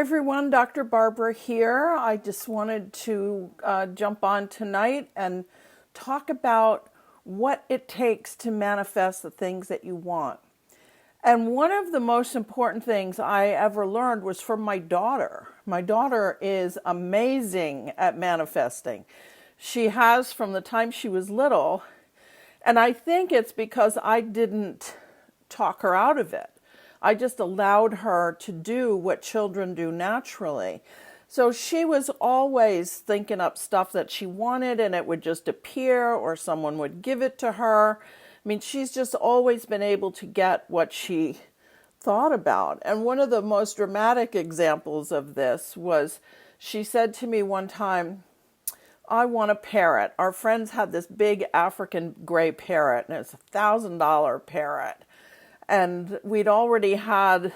everyone, Dr. Barbara here. I just wanted to jump on tonight and talk about what it takes to manifest the things that you want. And one of the most important things I ever learned was from my daughter. My daughter is amazing at manifesting. She has from the time she was little, and I think it's because I didn't talk her out of it. I just allowed her to do what children do naturally. So she was always thinking up stuff that she wanted and it would just appear or someone would give it to her. I mean, she's just always been able to get what she thought about. And one of the most dramatic examples of this was she said to me one time, I want a parrot. Our friends had this big African gray parrot, and it's $1,000 parrot. And we'd already had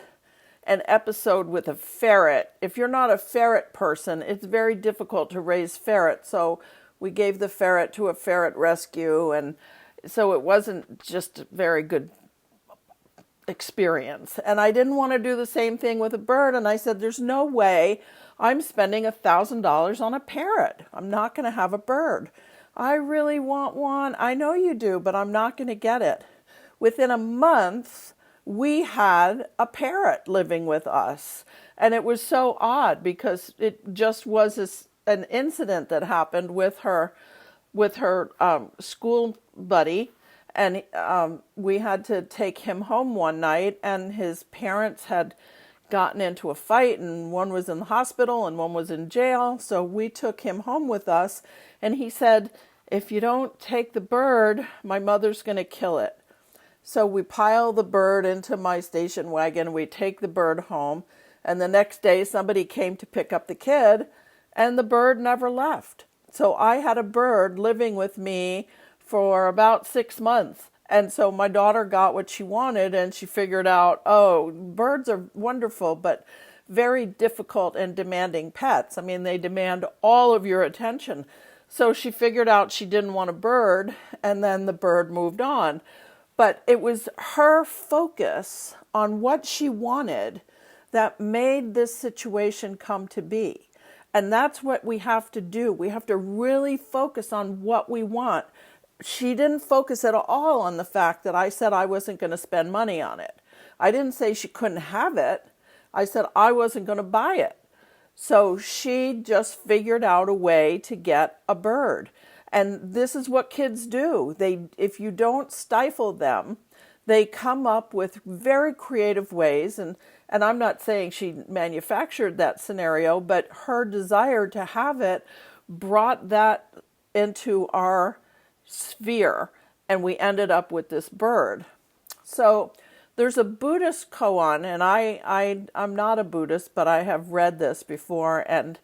an episode with a ferret. If you're not a ferret person, it's very difficult to raise ferrets. So we gave the ferret to a ferret rescue. And so it wasn't just a very good experience. And I didn't want to do the same thing with a bird. And I said, there's no way I'm spending $1,000 on a parrot. I'm not going to have a bird. I really want one. I know you do, but I'm not going to get it. Within a month, we had a parrot living with us. And it was so odd because it just was an incident that happened with her school buddy. And we had to take him home one night, and his parents had gotten into a fight, and one was in the hospital and one was in jail. So we took him home with us, and he said, if you don't take the bird, my mother's going to kill it. So we pile the bird into my station wagon, we take the bird home, and the next day somebody came to pick up the kid, and the bird never left. So I had a bird living with me for about 6 months. And so my daughter got what she wanted, and she figured out, oh, birds are wonderful, but very difficult and demanding pets. I mean, they demand all of your attention. So she figured out she didn't want a bird, and then the bird moved on. But it was her focus on what she wanted that made this situation come to be. And that's what we have to do. We have to really focus on what we want. She didn't focus at all on the fact that I said I wasn't going to spend money on it. I didn't say she couldn't have it. I said I wasn't going to buy it. So she just figured out a way to get a bird. And this is what kids do. If you don't stifle them, they come up with very creative ways. And I'm not saying she manufactured that scenario, but her desire to have it brought that into our sphere. And we ended up with this bird. So there's a Buddhist koan, and I'm not a Buddhist, but I have read this before, and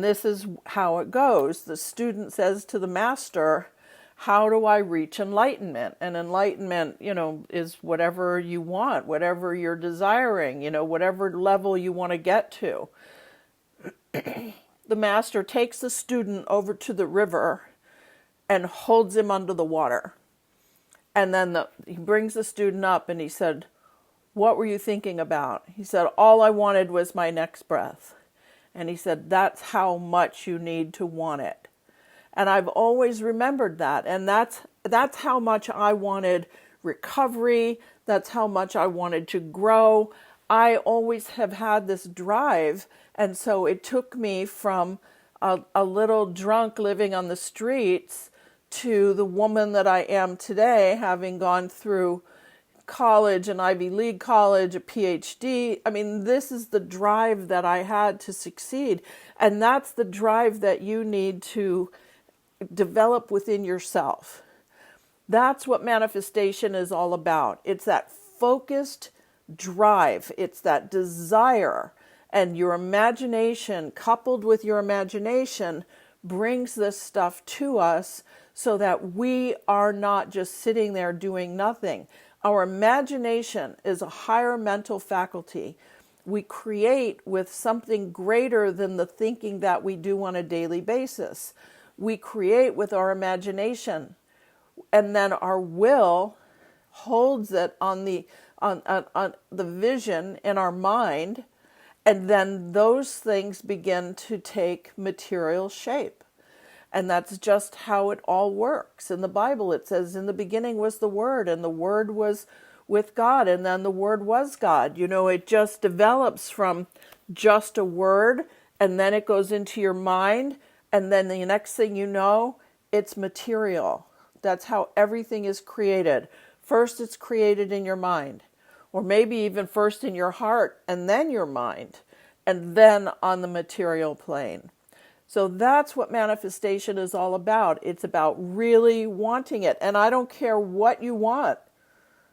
this is how it goes. The student says to the master, how do I reach enlightenment? And enlightenment, is whatever you want, whatever you're desiring, whatever level you want to get to. The master takes the student over to the river and holds him under the water. And then he brings the student up and he said, what were you thinking about? He said, all I wanted was my next breath. And he said, that's how much you need to want it. And I've always remembered that. And that's how much I wanted recovery. That's how much I wanted to grow. I always have had this drive. And so it took me from a little drunk living on the streets to the woman that I am today, having gone through college, an Ivy League college, a PhD. I mean, this is the drive that I had to succeed. And that's the drive that you need to develop within yourself. That's what manifestation is all about. It's that focused drive. It's that desire. And your imagination, coupled with your imagination, brings this stuff to us so that we are not just sitting there doing nothing. Our imagination is a higher mental faculty. We create with something greater than the thinking that we do on a daily basis. We create with our imagination, and then our will holds it on the vision in our mind, And then those things begin to take material shape. And that's just how it all works. In the Bible, it says, in the beginning was the Word, and the Word was with God, and then the Word was God. You know, it just develops from just a word, and then it goes into your mind, and then the next thing you know, it's material. That's how everything is created. First, it's created in your mind, or maybe even first in your heart, and then your mind, and then on the material plane. So that's what manifestation is all about. It's about really wanting it. And I don't care what you want.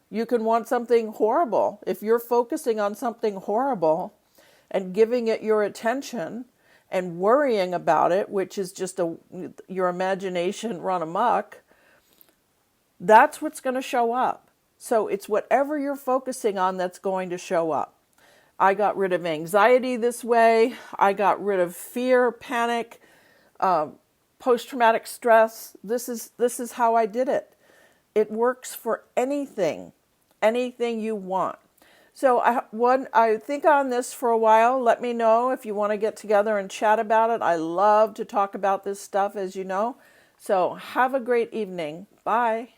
You can want something horrible. If you're focusing on something horrible and giving it your attention and worrying about it, which is just your imagination run amok, that's what's going to show up. So it's whatever you're focusing on that's going to show up. I got rid of anxiety this way. I got rid of fear, panic, post-traumatic stress. This is how I did it. It works for anything you want. So I think on this for a while. Let me know if you want to get together and chat about it. I love to talk about this stuff, as you know. So have a great evening. Bye.